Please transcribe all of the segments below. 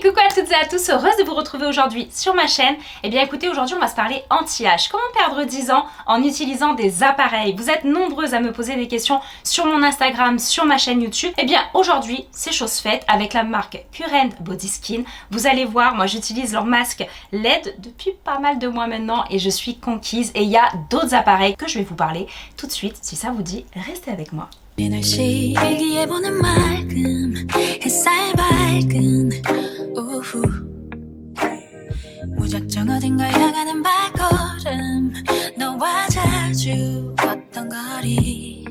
Coucou à toutes et à tous, heureuse de vous retrouver aujourd'hui sur ma chaîne. Et bien écoutez, aujourd'hui on va se parler anti-âge. Comment perdre 10 ans en utilisant des appareils? Vous êtes nombreuses à me poser des questions sur mon Instagram, sur ma chaîne YouTube. Et bien aujourd'hui, c'est chose faite avec la marque Current Body Skin. Vous allez voir, moi j'utilise leur masque LED depuis pas mal de mois maintenant et je suis conquise. Et il y a d'autres appareils que je vais vous parler tout de suite. Si ça vous dit, restez avec moi. 무작정 어딘가 향하는 발걸음 너와 자주 걷던 거리.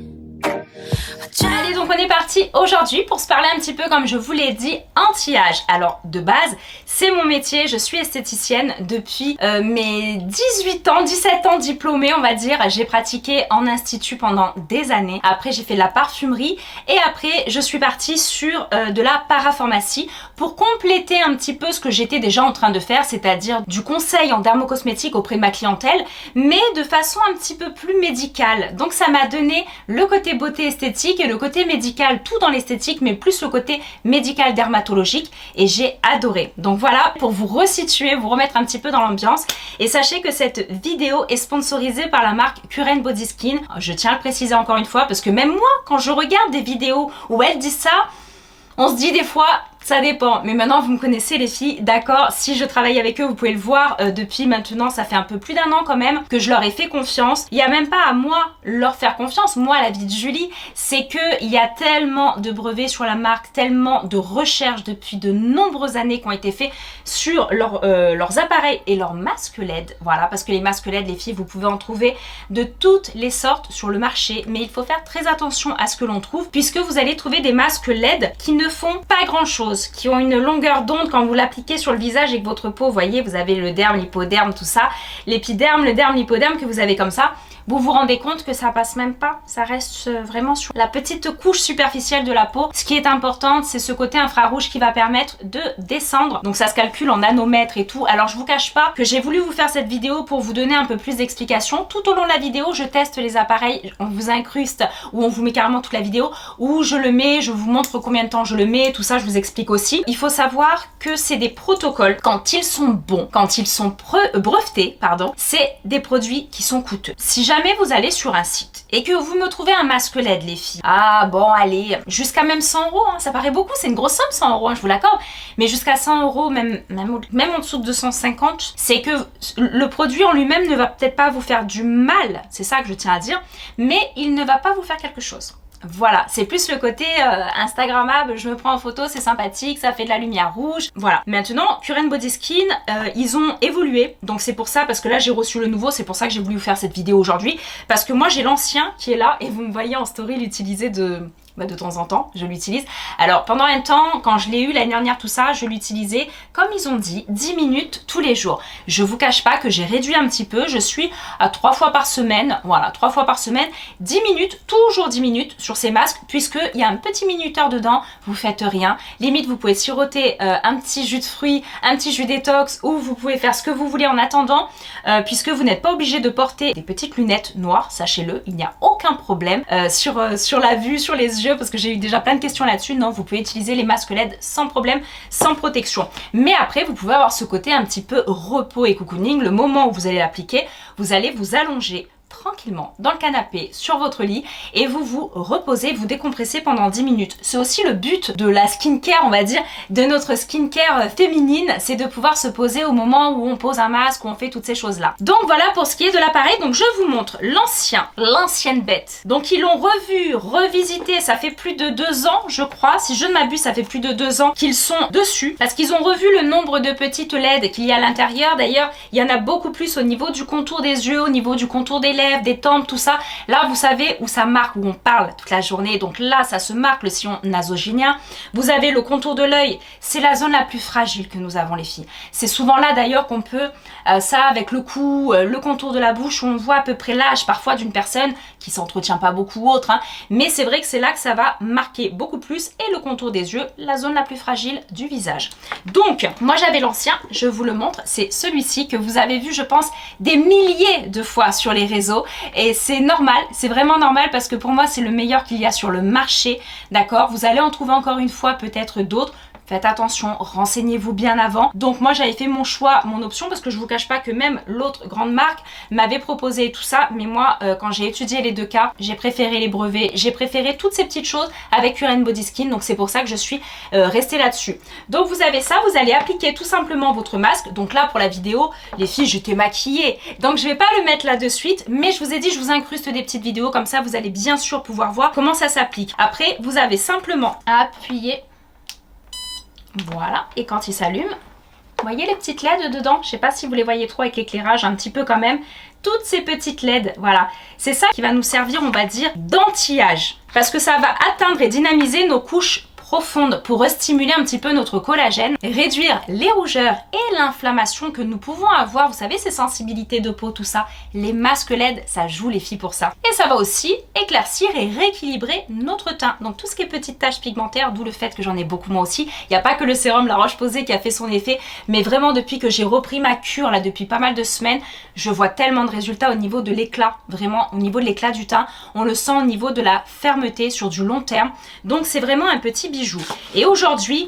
Allez, donc on est parti aujourd'hui pour se parler un petit peu, comme je vous l'ai dit, anti-âge. Alors de base, c'est mon métier, je suis esthéticienne depuis mes 18 ans, 17 ans diplômée on va dire. J'ai pratiqué en institut pendant des années. Après j'ai fait de la parfumerie et après je suis partie sur de la parapharmacie pour compléter un petit peu ce que j'étais déjà en train de faire, c'est-à-dire du conseil en dermocosmétique auprès de ma clientèle, mais de façon un petit peu plus médicale. Donc ça m'a donné le côté beauté esthétique et le côté médical, tout dans l'esthétique, mais plus le côté médical dermatologique, et j'ai adoré. Donc voilà, pour vous resituer, vous remettre un petit peu dans l'ambiance. Et sachez que cette vidéo est sponsorisée par la marque Current Body Skin. Je tiens à le préciser encore une fois, parce que même moi, quand je regarde des vidéos où elles disent ça, on se dit des fois, ça dépend. Mais maintenant vous me connaissez les filles, d'accord, si je travaille avec eux, vous pouvez le voir, depuis maintenant ça fait un peu plus d'un an quand même que je leur ai fait confiance. Il n'y a même pas à moi leur faire confiance, moi la vie de Julie, c'est que il y a tellement de brevets sur la marque, tellement de recherches depuis de nombreuses années qui ont été faits sur leurs appareils et leurs masques LED. Voilà, parce que les masques LED, les filles, vous pouvez en trouver de toutes les sortes sur le marché, mais il faut faire très attention à ce que l'on trouve, puisque vous allez trouver des masques LED qui ne font pas grand chose, qui ont une longueur d'onde quand vous l'appliquez sur le visage et que votre peau, vous voyez, vous avez le derme, l'hypoderme, tout ça, l'épiderme, le derme, l'hypoderme que vous avez comme ça, vous vous rendez compte que ça passe même pas, ça reste vraiment sur la petite couche superficielle de la peau. Ce qui est important, c'est ce côté infrarouge qui va permettre de descendre. Donc ça se calcule en nanomètres et tout. Alors je vous cache pas que j'ai voulu vous faire cette vidéo pour vous donner un peu plus d'explications. Tout au long de la vidéo, je teste les appareils, on vous incruste ou on vous met carrément toute la vidéo où je le mets, je vous montre combien de temps je le mets, tout ça je vous explique aussi. Il faut savoir que c'est des protocoles. Quand ils sont bons, quand ils sont brevetés, pardon, c'est des produits qui sont coûteux. Si jamais vous allez sur un site et que vous me trouvez un masque LED, les filles, ah bon allez, jusqu'à même 100 €, hein, ça paraît beaucoup, c'est une grosse somme 100 €, hein, je vous l'accorde, mais jusqu'à 100 €, même en dessous de 250, c'est que le produit en lui-même ne va peut-être pas vous faire du mal, c'est ça que je tiens à dire, mais il ne va pas vous faire quelque chose. Voilà, c'est plus le côté instagrammable, je me prends en photo, c'est sympathique, ça fait de la lumière rouge, voilà. Maintenant, Current Body Skin, ils ont évolué, donc c'est pour ça, parce que là j'ai reçu le nouveau, c'est pour ça que j'ai voulu vous faire cette vidéo aujourd'hui, parce que moi j'ai l'ancien qui est là, et vous me voyez en story l'utiliser de temps en temps, je l'utilise. Alors pendant un temps, quand je l'ai eu l'année dernière, tout ça, je l'utilisais, comme ils ont dit, 10 minutes tous les jours. Je vous cache pas que j'ai réduit un petit peu, je suis à 3 fois par semaine, voilà, 3 fois par semaine, 10 minutes, toujours 10 minutes sur ces masques, puisqu'il y a un petit minuteur dedans, vous faites rien. Limite, vous pouvez siroter un petit jus de fruits, un petit jus détox, ou vous pouvez faire ce que vous voulez en attendant, puisque vous n'êtes pas obligé de porter des petites lunettes noires, sachez-le, il n'y a aucun problème sur la vue, sur les yeux, parce que j'ai eu déjà plein de questions là-dessus. Non, vous pouvez utiliser les masques LED sans problème, sans protection. Mais après, vous pouvez avoir ce côté un petit peu repos et cocooning. Le moment où vous allez l'appliquer, vous allez vous allonger tranquillement dans le canapé, sur votre lit, et vous vous reposez, vous décompressez pendant 10 minutes. C'est aussi le but de la skincare, on va dire, de notre skincare féminine, c'est de pouvoir se poser au moment où on pose un masque, où on fait toutes ces choses-là. Donc voilà pour ce qui est de l'appareil. Donc je vous montre l'ancienne bête. Donc ils l'ont revu, revisité, ça fait plus de 2 ans, je crois, si je ne m'abuse, ça fait plus de 2 ans qu'ils sont dessus, parce qu'ils ont revu le nombre de petites LED qu'il y a à l'intérieur. D'ailleurs, il y en a beaucoup plus au niveau du contour des yeux, au niveau du contour des lèvres, des tempes, tout ça. Là, vous savez où ça marque, où on parle toute la journée. Donc là, ça se marque le sillon nasogénien. Vous avez le contour de l'œil. C'est la zone la plus fragile que nous avons, les filles. C'est souvent là, d'ailleurs, qu'on peut, ça avec le cou, le contour de la bouche, où on voit à peu près l'âge, parfois, d'une personne qui s'entretient pas beaucoup ou autre, hein. Mais c'est vrai que c'est là que ça va marquer beaucoup plus. Et le contour des yeux, la zone la plus fragile du visage. Donc, moi, j'avais l'ancien. Je vous le montre. C'est celui-ci que vous avez vu, je pense, des milliers de fois sur les réseaux. Et c'est normal, c'est vraiment normal, parce que pour moi c'est le meilleur qu'il y a sur le marché, d'accord. Vous allez en trouver encore une fois peut-être d'autres, faites attention, renseignez-vous bien avant. Donc moi j'avais fait mon choix, mon option, parce que je vous cache pas que même l'autre grande marque m'avait proposé tout ça, mais moi quand j'ai étudié les deux cas, j'ai préféré les brevets, j'ai préféré toutes ces petites choses avec Pure Body Skin, donc c'est pour ça que je suis restée là-dessus. Donc vous avez ça, vous allez appliquer tout simplement votre masque. Donc là pour la vidéo, les filles, j'étais maquillée, donc je vais pas le mettre là de suite, mais je vous ai dit, je vous incruste des petites vidéos, comme ça vous allez bien sûr pouvoir voir comment ça s'applique. Après, vous avez simplement à appuyer, voilà, et quand il s'allume, vous voyez les petites LED dedans? Je sais pas si vous les voyez trop avec l'éclairage, un petit peu quand même. Toutes ces petites LED, voilà. C'est ça qui va nous servir, on va dire, d'anti-âge. Parce que ça va atteindre et dynamiser nos couches profonde pour stimuler un petit peu notre collagène, réduire les rougeurs et l'inflammation que nous pouvons avoir. Vous savez, ces sensibilités de peau, tout ça, les masques LED, ça joue les filles pour ça. Et ça va aussi éclaircir et rééquilibrer notre teint. Donc tout ce qui est petites taches pigmentaires, d'où le fait que j'en ai beaucoup moi aussi. Il n'y a pas que le sérum La Roche-Posay qui a fait son effet, mais vraiment depuis que j'ai repris ma cure, là depuis pas mal de semaines, je vois tellement de résultats au niveau de l'éclat, vraiment au niveau de l'éclat du teint. On le sent au niveau de la fermeté sur du long terme. Donc c'est vraiment un petit bijou. Et aujourd'hui,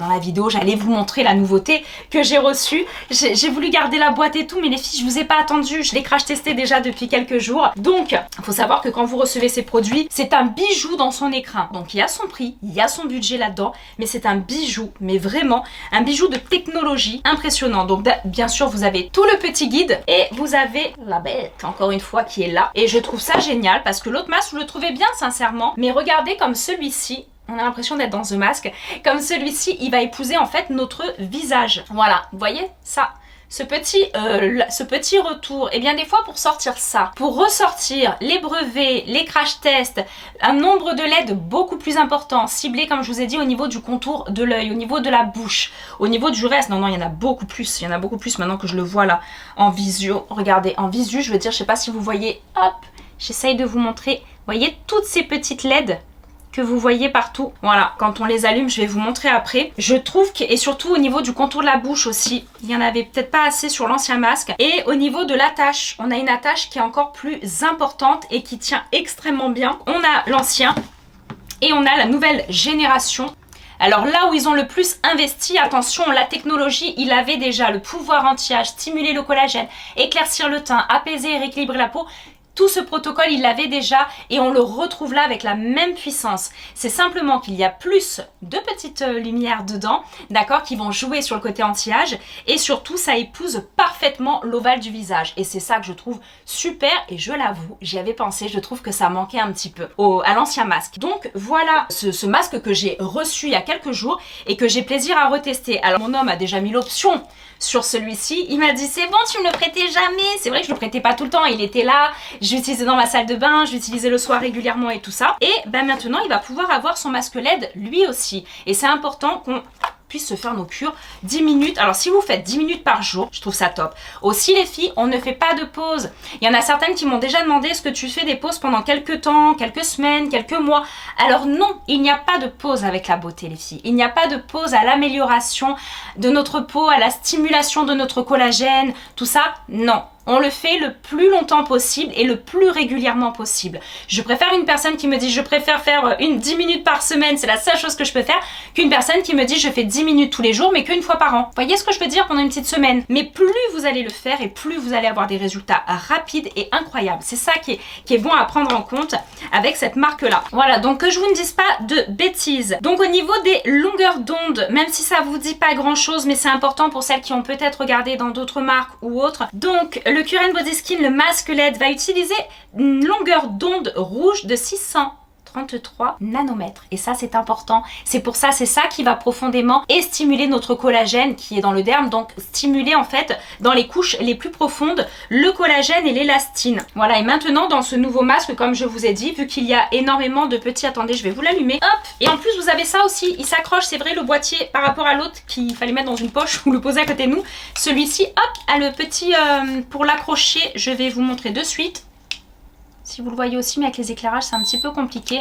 dans la vidéo, j'allais vous montrer la nouveauté que j'ai reçue. J'ai voulu garder la boîte et tout, mais les filles, je vous ai pas attendu. Je l'ai crash testé déjà depuis quelques jours. Donc, il faut savoir que quand vous recevez ces produits, c'est un bijou dans son écrin. Donc, il y a son prix, il y a son budget là-dedans, mais c'est un bijou, mais vraiment un bijou de technologie impressionnant. Donc, bien sûr, vous avez tout le petit guide et vous avez la bête, encore une fois, qui est là. Et je trouve ça génial parce que l'autre masque, je le trouvais bien, sincèrement. Mais regardez comme celui-ci, on a l'impression d'être dans The Mask. Comme celui-ci, il va épouser en fait notre visage. Voilà, vous voyez ça? Ce petit retour, et bien des fois pour sortir ça, pour ressortir les brevets, les crash tests, un nombre de LED beaucoup plus important, ciblé comme je vous ai dit au niveau du contour de l'œil, au niveau de la bouche, au niveau du reste, non il y en a beaucoup plus, maintenant que je le vois là en visio, regardez, en visu je veux dire, je sais pas si vous voyez, hop, j'essaye de vous montrer, vous voyez toutes ces petites LED que vous voyez partout. Voilà, quand on les allume, je vais vous montrer après. Je trouve que, et surtout au niveau du contour de la bouche aussi, il y en avait peut-être pas assez sur l'ancien masque. Et au niveau de l'attache, on a une attache qui est encore plus importante et qui tient extrêmement bien. On a l'ancien et on a la nouvelle génération. Alors là où ils ont le plus investi, attention, la technologie, il avait déjà le pouvoir anti-âge, stimuler le collagène, éclaircir le teint, apaiser et rééquilibrer la peau. Tout ce protocole, il l'avait déjà et on le retrouve là avec la même puissance. C'est simplement qu'il y a plus de petites lumières dedans, d'accord, qui vont jouer sur le côté anti-âge et surtout, ça épouse parfaitement l'ovale du visage. Et c'est ça que je trouve super et je l'avoue, j'y avais pensé, je trouve que ça manquait un petit peu à l'ancien masque. Donc voilà ce masque que j'ai reçu il y a quelques jours et que j'ai plaisir à retester. Alors mon homme a déjà mis l'option sur celui-ci, il m'a dit c'est bon, tu me le prêtais jamais. C'est vrai que je le prêtais pas tout le temps, il était là, je l'utilisais dans ma salle de bain, je l'utilisais le soir régulièrement et tout ça. Et ben maintenant il va pouvoir avoir son masque LED lui aussi. Et c'est important qu'on puisse se faire nos cures 10 minutes. Alors si vous faites 10 minutes par jour, je trouve ça top. Aussi les filles, on ne fait pas de pause. Il y en a certaines qui m'ont déjà demandé est-ce que tu fais des pauses pendant quelques temps, quelques semaines, quelques mois. Alors non, il n'y a pas de pause avec la beauté les filles. Il n'y a pas de pause à l'amélioration de notre peau, à la stimulation de notre collagène, tout ça, non. On le fait le plus longtemps possible et le plus régulièrement possible. Je préfère une personne qui me dit je préfère faire 10 minutes par semaine, c'est la seule chose que je peux faire, qu'une personne qui me dit je fais 10 minutes tous les jours mais qu'une fois par an. Vous voyez ce que je veux dire pendant une petite semaine? Mais plus vous allez le faire et plus vous allez avoir des résultats rapides et incroyables. C'est ça qui est bon à prendre en compte avec cette marque-là. Voilà, donc que je vous ne dise pas de bêtises. Donc au niveau des longueurs d'onde, même si ça vous dit pas grand-chose, mais c'est important pour celles qui ont peut-être regardé dans d'autres marques ou autres. Donc le Pure Body Skin, le masque LED, va utiliser une longueur d'onde rouge de 633 nanomètres. Et ça, c'est important. C'est pour ça, c'est ça qui va profondément et stimuler notre collagène qui est dans le derme. Donc, stimuler en fait dans les couches les plus profondes le collagène et l'élastine. Voilà, et maintenant, dans ce nouveau masque, comme je vous ai dit, vu qu'il y a énormément de petits... Attendez, je vais vous l'allumer. Hop! Et en plus, vous avez ça aussi. Il s'accroche, c'est vrai, le boîtier par rapport à l'autre qu'il fallait mettre dans une poche ou le poser à côté de nous. Celui-ci, hop, a le petit... pour l'accrocher, je vais vous montrer de suite. Si vous le voyez aussi, mais avec les éclairages, c'est un petit peu compliqué.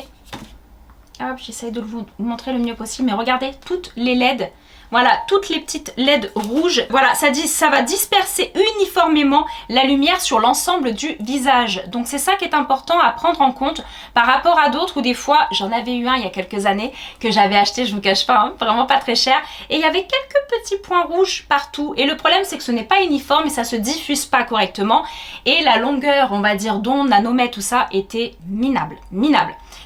Hop, j'essaye de vous montrer le mieux possible. Mais regardez, toutes les LED, Voilà, toutes les petites LED rouges. Voilà, ça va disperser uniformément la lumière sur l'ensemble du visage. Donc c'est ça qui est important à prendre en compte par rapport à d'autres où des fois, j'en avais eu un il y a quelques années que j'avais acheté, je vous cache pas, hein, vraiment pas très cher. Et il y avait quelques petits points rouges partout. Et le problème, c'est que ce n'est pas uniforme et ça se diffuse pas correctement. Et la longueur, on va dire, d'onde, nanomètres, tout ça, était minable.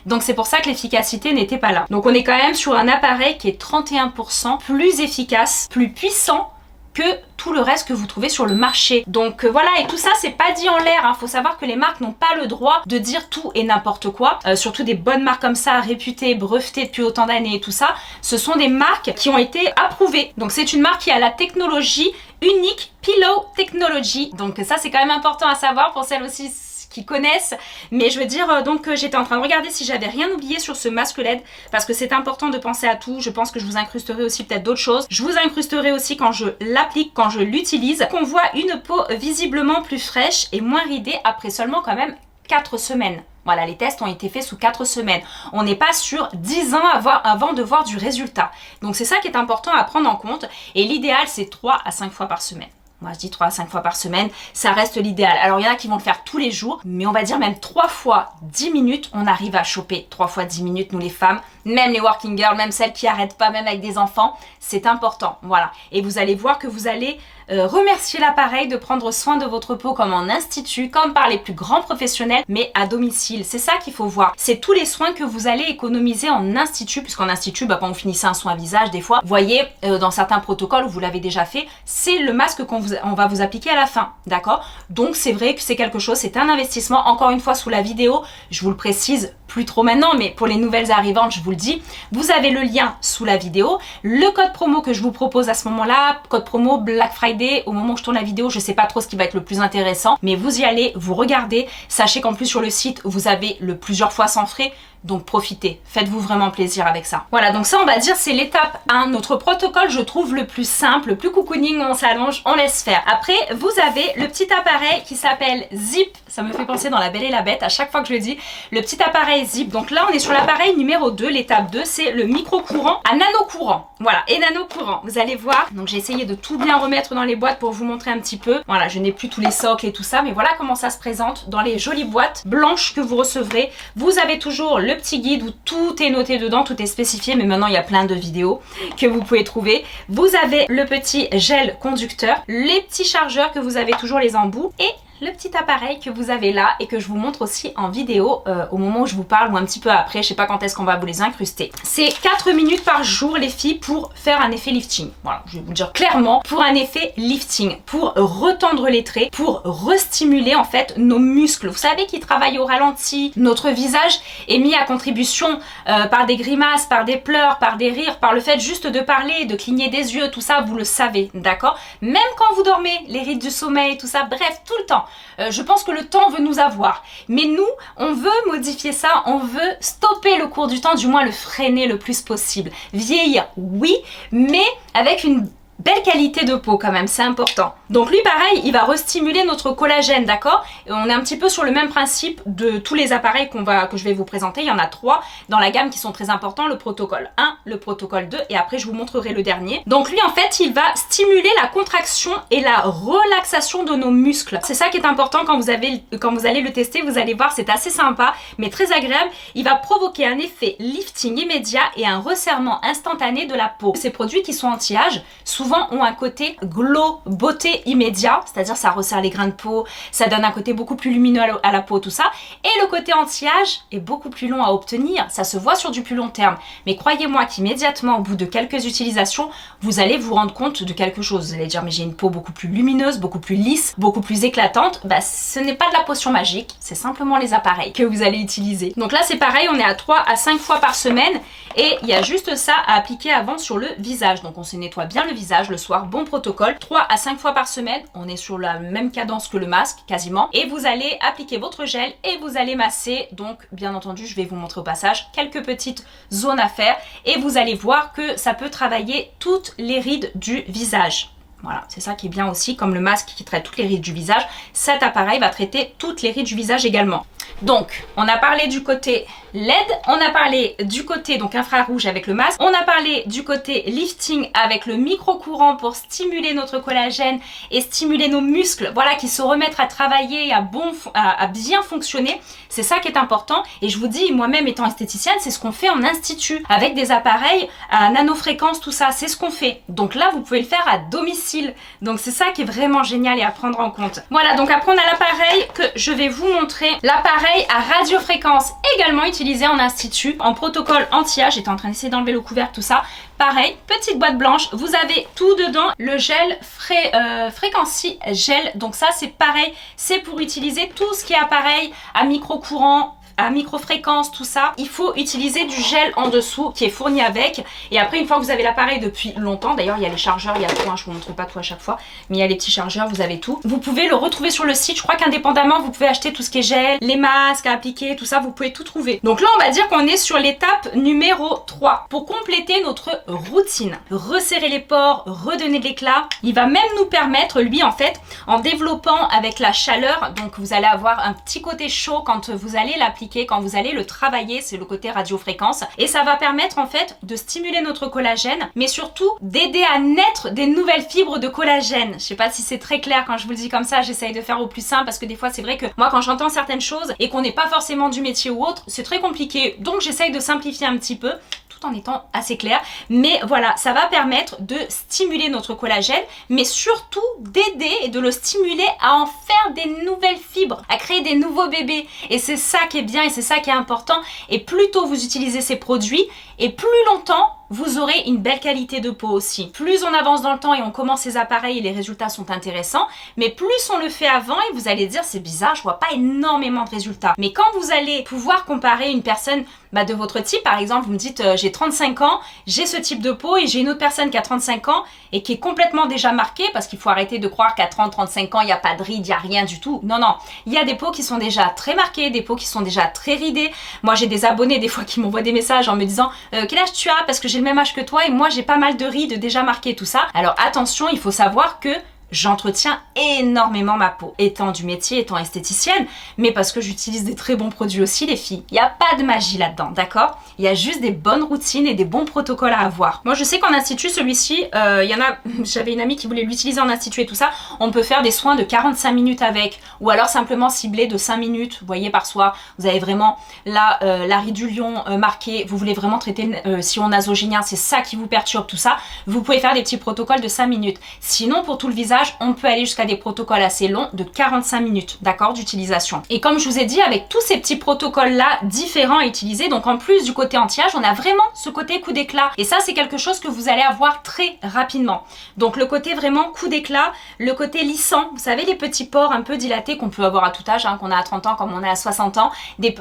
Donc c'est pour ça que l'efficacité n'était pas là. Donc on est quand même sur un appareil qui est 31% plus efficace, plus puissant que tout le reste que vous trouvez sur le marché. Donc voilà, et tout ça c'est pas dit en l'air, hein. Faut savoir que les marques n'ont pas le droit de dire tout et n'importe quoi, surtout des bonnes marques comme ça, réputées, brevetées depuis autant d'années et tout ça, ce sont des marques qui ont été approuvées. Donc c'est une marque qui a la technologie unique, Pillow Technology, donc ça c'est quand même important à savoir pour celles aussi qui connaissent, mais je veux dire, donc j'étais en train de regarder si j'avais rien oublié sur ce masque LED, parce que c'est important de penser à tout. Je pense que je vous incrusterai aussi peut-être d'autres choses. Je vous incrusterai aussi quand je l'applique, quand je l'utilise, qu'on voit une peau visiblement plus fraîche et moins ridée après seulement quand même 4 semaines. Voilà, les tests ont été faits sous 4 semaines. On n'est pas sur 10 ans avant de voir du résultat. Donc c'est ça qui est important à prendre en compte, et l'idéal c'est 3 à 5 fois par semaine. Moi je dis 3 à 5 fois par semaine, ça reste l'idéal. Alors il y en a qui vont le faire tous les jours, mais on va dire même 3 fois 10 minutes, on arrive à choper 3 fois 10 minutes, nous les femmes, même les working girls, même celles qui n'arrêtent pas, même avec des enfants, c'est important, voilà. Et vous allez voir que vous allez remercier l'appareil de prendre soin de votre peau comme en institut, comme par les plus grands professionnels, mais à domicile. C'est ça qu'il faut voir. C'est tous les soins que vous allez économiser en institut, puisqu'en institut, quand vous finissez un soin visage, des fois, vous voyez, dans certains protocoles où vous l'avez déjà fait, c'est le masque on va vous appliquer à la fin, d'accord? Donc c'est vrai que c'est quelque chose, c'est un investissement. Encore une fois, sous la vidéo, je vous le précise, plus trop maintenant, mais pour les nouvelles arrivantes, je vous le dis, vous avez le lien sous la vidéo, le code promo que je vous propose à ce moment-là, code promo Black Friday, au moment où je tourne la vidéo, je sais pas trop ce qui va être le plus intéressant, mais vous y allez, vous regardez, sachez qu'en plus sur le site, vous avez le plusieurs fois sans frais, donc profitez, faites-vous vraiment plaisir avec ça. Voilà, donc ça on va dire c'est l'étape 1. Notre protocole, je trouve le plus simple, le plus cocooning, on s'allonge, on laisse faire. Après, vous avez le petit appareil qui s'appelle Zip, ça me fait penser dans La Belle et la Bête, à chaque fois que je le dis, le petit appareil Zip. Donc là on est sur l'appareil numéro 2, l'étape 2, c'est le micro-courant à nano-courant. Voilà, et nano-courant, vous allez voir. Donc j'ai essayé de tout bien remettre dans les boîtes pour vous montrer un petit peu. Voilà, je n'ai plus tous les socles et tout ça, mais voilà comment ça se présente dans les jolies boîtes blanches que vous recevrez. Vous avez toujours le petit guide où tout est noté dedans, tout est spécifié, mais maintenant il y a plein de vidéos que vous pouvez trouver. Vous avez le petit gel conducteur, les petits chargeurs que vous avez toujours les embouts et le petit appareil que vous avez là et que je vous montre aussi en vidéo au moment où je vous parle ou un petit peu après, je sais pas quand est-ce qu'on va vous les incruster. C'est 4 minutes par jour les filles pour faire un effet lifting. Voilà, je vais vous le dire clairement, pour un effet lifting, pour retendre les traits, pour restimuler en fait nos muscles. Vous savez qu'ils travaillent au ralenti, notre visage est mis à contribution par des grimaces, par des pleurs, par des rires, par le fait juste de parler, de cligner des yeux, tout ça vous le savez, d'accord? Même quand vous dormez, les rides du sommeil, tout ça, bref, tout le temps. Je pense que le temps veut nous avoir, mais nous on veut modifier ça, on veut stopper le cours du temps, du moins le freiner le plus possible. Vieillir, oui, mais avec une belle qualité de peau quand même, c'est important. Donc lui pareil, il va restimuler notre collagène, d'accord? Et on est un petit peu sur le même principe de tous les appareils que je vais vous présenter. Il y en a 3 dans la gamme qui sont très importants, le protocole 1, le protocole 2 et après je vous montrerai le dernier. Donc lui en fait, il va stimuler la contraction et la relaxation de nos muscles. C'est ça qui est important quand vous allez le tester, vous allez voir, c'est assez sympa mais très agréable. Il va provoquer un effet lifting immédiat et un resserrement instantané de la peau. Ces produits qui sont anti-âge, souvent ont un côté glow, beauté immédiat, c'est-à-dire ça resserre les grains de peau, ça donne un côté beaucoup plus lumineux à la peau, tout ça. Et le côté anti-âge est beaucoup plus long à obtenir, ça se voit sur du plus long terme. Mais croyez-moi qu'immédiatement, au bout de quelques utilisations, vous allez vous rendre compte de quelque chose. Vous allez dire, mais j'ai une peau beaucoup plus lumineuse, beaucoup plus lisse, beaucoup plus éclatante. Bah, ce n'est pas de la potion magique, c'est simplement les appareils que vous allez utiliser. Donc là, c'est pareil, on est à 3 à 5 fois par semaine et il y a juste ça à appliquer avant sur le visage. Donc on se nettoie bien le visage le soir, bon protocole, 3 à 5 fois par semaine, on est sur la même cadence que le masque quasiment, et vous allez appliquer votre gel et vous allez masser. Donc bien entendu je vais vous montrer au passage quelques petites zones à faire et vous allez voir que ça peut travailler toutes les rides du visage. Voilà, c'est ça qui est bien aussi, comme le masque qui traite toutes les rides du visage, cet appareil va traiter toutes les rides du visage également. Donc, on a parlé du côté LED, on a parlé du côté donc infrarouge avec le masque, on a parlé du côté lifting avec le micro-courant pour stimuler notre collagène et stimuler nos muscles, voilà, qui se remettent à travailler et à bien fonctionner. C'est ça qui est important et je vous dis, moi-même étant esthéticienne, c'est ce qu'on fait en institut avec des appareils à nanofréquence, tout ça, c'est ce qu'on fait. Donc là, vous pouvez le faire à domicile. Donc c'est ça qui est vraiment génial et à prendre en compte. Voilà, donc après on a l'appareil que je vais vous montrer, l'appareil à radiofréquence, également utilisé en institut, en protocole anti-âge. J'étais en train d'essayer d'enlever le couvercle, tout ça. Pareil, petite boîte blanche, vous avez tout dedans, le gel Frequency Gel, donc ça c'est pareil, c'est pour utiliser tout ce qui est appareil à micro-courant, à micro-fréquence, tout ça. Il faut utiliser du gel en dessous qui est fourni avec. Et après, une fois que vous avez l'appareil depuis longtemps, d'ailleurs il y a les chargeurs, il y a tout, hein, je vous montre pas tout à chaque fois, mais il y a les petits chargeurs, vous avez tout. Vous pouvez le retrouver sur le site, je crois qu'indépendamment, vous pouvez acheter tout ce qui est gel, les masques à appliquer, tout ça, vous pouvez tout trouver. Donc là, on va dire qu'on est sur l'étape numéro 3. Pour compléter notre routine, resserrer les pores, redonner de l'éclat, il va même nous permettre, lui en fait, en développant avec la chaleur, donc vous allez avoir un petit côté chaud quand vous allez l'appliquer, quand vous allez le travailler, c'est le côté radiofréquence, et ça va permettre en fait de stimuler notre collagène, mais surtout d'aider à naître des nouvelles fibres de collagène. Je sais pas si c'est très clair quand je vous le dis comme ça, j'essaye de faire au plus simple parce que des fois c'est vrai que moi quand j'entends certaines choses et qu'on n'est pas forcément du métier ou autre, c'est très compliqué, donc j'essaye de simplifier un petit peu en étant assez clair, mais voilà, ça va permettre de stimuler notre collagène, mais surtout d'aider et de le stimuler à en faire des nouvelles fibres, à créer des nouveaux bébés, et c'est ça qui est bien et c'est ça qui est important. Et plus tôt vous utilisez ces produits et plus longtemps vous aurez une belle qualité de peau aussi. Plus on avance dans le temps et on commence ces appareils et les résultats sont intéressants, mais plus on le fait avant et vous allez dire c'est bizarre, je vois pas énormément de résultats. Mais quand vous allez pouvoir comparer une personne de votre type, par exemple vous me dites j'ai 35 ans, j'ai ce type de peau et j'ai une autre personne qui a 35 ans et qui est complètement déjà marquée, parce qu'il faut arrêter de croire qu'à 30-35 ans il n'y a pas de rides, il n'y a rien du tout. Non, non, il y a des peaux qui sont déjà très marquées, des peaux qui sont déjà très ridées. Moi j'ai des abonnés des fois qui m'envoient des messages en me disant quel âge tu as, parce que j'ai le même âge que toi et moi j'ai pas mal de rides déjà marquées, tout ça. Alors attention, il faut savoir que j'entretiens énormément ma peau, étant du métier, étant esthéticienne, mais parce que j'utilise des très bons produits aussi les filles. Il n'y a pas de magie là-dedans, d'accord? Il y a juste des bonnes routines et des bons protocoles à avoir. Moi je sais qu'en institut, celui-ci, il y en a, j'avais une amie qui voulait l'utiliser en institut et tout ça, on peut faire des soins de 45 minutes avec, ou alors simplement cibler de 5 minutes, vous voyez, par soir, vous avez vraiment là la ride du lion marquée, vous voulez vraiment traiter sillon nasogénien, c'est ça qui vous perturbe, tout ça, vous pouvez faire des petits protocoles de 5 minutes. Sinon pour tout le visage, on peut aller jusqu'à des protocoles assez longs de 45 minutes, d'accord, d'utilisation. Et comme je vous ai dit, avec tous ces petits protocoles là différents à utiliser, donc en plus du côté anti-âge, on a vraiment ce côté coup d'éclat. Et ça c'est quelque chose que vous allez avoir très rapidement. Donc le côté vraiment coup d'éclat, le côté lissant, vous savez les petits pores un peu dilatés qu'on peut avoir à tout âge, hein, qu'on a à 30 ans comme on a à 60 ans,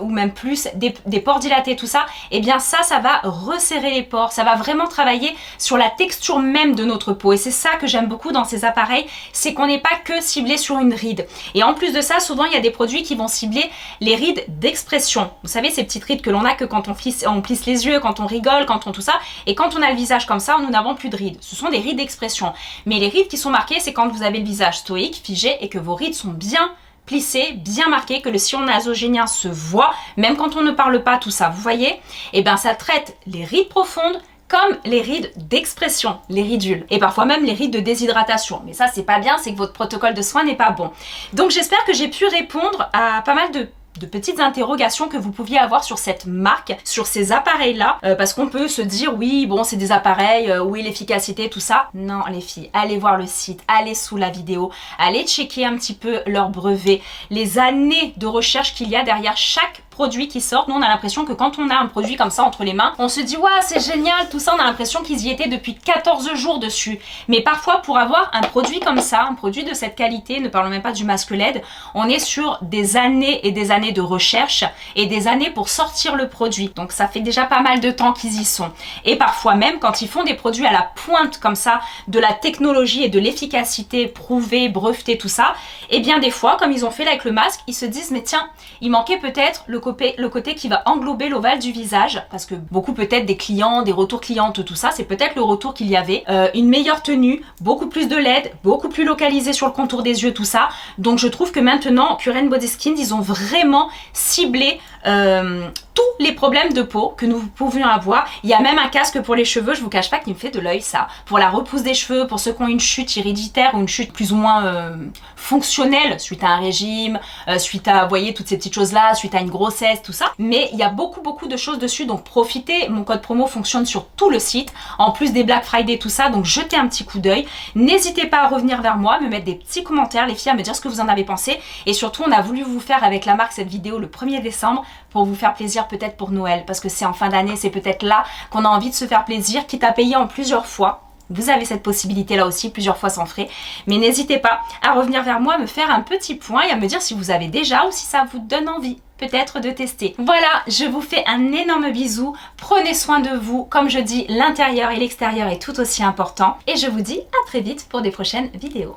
ou même plus, des pores dilatés, tout ça, et bien ça va resserrer les pores, ça va vraiment travailler sur la texture même de notre peau. Et c'est ça que j'aime beaucoup dans ces appareils, c'est qu'on n'est pas que ciblé sur une ride. Et en plus de ça, souvent il y a des produits qui vont cibler les rides d'expression. Vous savez, ces petites rides que l'on a que quand on plisse les yeux, quand on rigole, quand on tout ça, et quand on a le visage comme ça, nous n'avons plus de rides. Ce sont des rides d'expression. Mais les rides qui sont marquées, c'est quand vous avez le visage stoïque, figé, et que vos rides sont bien plissé, bien marqué, que le sillon nasogénien se voit, même quand on ne parle pas, tout ça, vous voyez? Et bien ça traite les rides profondes comme les rides d'expression, les ridules, et parfois même les rides de déshydratation. Mais ça c'est pas bien, c'est que votre protocole de soins n'est pas bon. Donc j'espère que j'ai pu répondre à pas mal de petites interrogations que vous pouviez avoir sur cette marque, sur ces appareils là, parce qu'on peut se dire oui bon c'est des appareils, oui l'efficacité tout ça. Non les filles, allez voir le site, allez sous la vidéo, allez checker un petit peu leur brevet, les années de recherche qu'il y a derrière chaque produits qui sortent. Nous on a l'impression que quand on a un produit comme ça entre les mains, on se dit waouh c'est génial tout ça, on a l'impression qu'ils y étaient depuis 14 jours dessus. Mais parfois pour avoir un produit comme ça, un produit de cette qualité, ne parlons même pas du masque LED, on est sur des années et des années de recherche et des années pour sortir le produit. Donc ça fait déjà pas mal de temps qu'ils y sont. Et parfois même quand ils font des produits à la pointe comme ça de la technologie et de l'efficacité prouvée, brevetée, tout ça, et bien des fois comme ils ont fait là avec le masque, ils se disent mais tiens, il manquait peut-être le côté le côté qui va englober l'ovale du visage, parce que beaucoup peut-être des clients, des retours clientes, tout ça, c'est peut-être le retour qu'il y avait. Une meilleure tenue, beaucoup plus de LED, beaucoup plus localisé sur le contour des yeux, tout ça. Donc je trouve que maintenant, Pure & Body Skin, ils ont vraiment ciblé tous les problèmes de peau que nous pouvions avoir. Il y a même un casque pour les cheveux, je vous cache pas qu'il me fait de l'œil ça. Pour la repousse des cheveux, pour ceux qui ont une chute héréditaire ou une chute plus ou moins fonctionnelle suite à un régime, suite à, vous voyez, toutes ces petites choses là, suite à une grossesse, tout ça. Mais il y a beaucoup de choses dessus, donc profitez. Mon code promo fonctionne sur tout le site, en plus des Black Friday, tout ça, donc jetez un petit coup d'œil. N'hésitez pas à revenir vers moi, me mettre des petits commentaires, les filles, à me dire ce que vous en avez pensé. Et surtout, on a voulu vous faire avec la marque cette vidéo le 1er décembre pour vous faire plaisir peut-être pour Noël, parce que c'est en fin d'année, c'est peut-être là qu'on a envie de se faire plaisir, quitte à payer en plusieurs fois. Vous avez cette possibilité là aussi, plusieurs fois sans frais. Mais n'hésitez pas à revenir vers moi, me faire un petit point et à me dire si vous avez déjà ou si ça vous donne envie peut-être de tester. Voilà, je vous fais un énorme bisou. Prenez soin de vous. Comme je dis, l'intérieur et l'extérieur est tout aussi important. Et je vous dis à très vite pour des prochaines vidéos.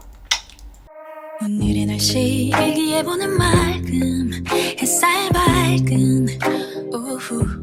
오늘의 날씨 일기예보는 맑음 햇살 밝은 오후